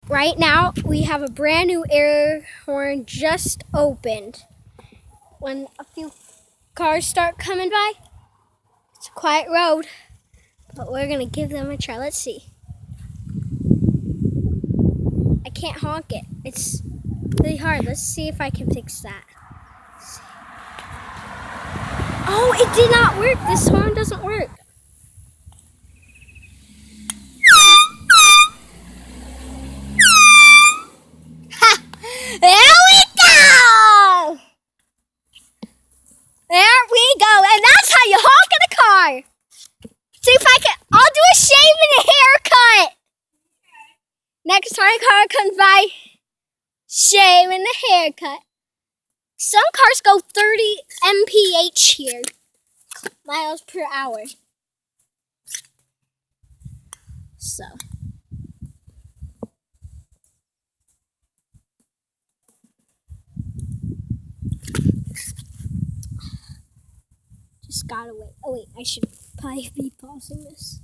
Right now, we have a brand new air horn just opened. When a few cars start coming by, it's a quiet road, but we're gonna give them a try. Let's see. I can't honk it. It's really hard. Let's see if I can fix that. Oh, it did not work. This horn doesn't work. Ha! There we go! There we go. And that's how you honk in a car. See if I can. I'll do a shave and a haircut. Next time a car comes by, shave and a haircut. Some cars go 30 mph here, miles per hour. So. Just gotta wait. Oh wait, I should probably be pausing this.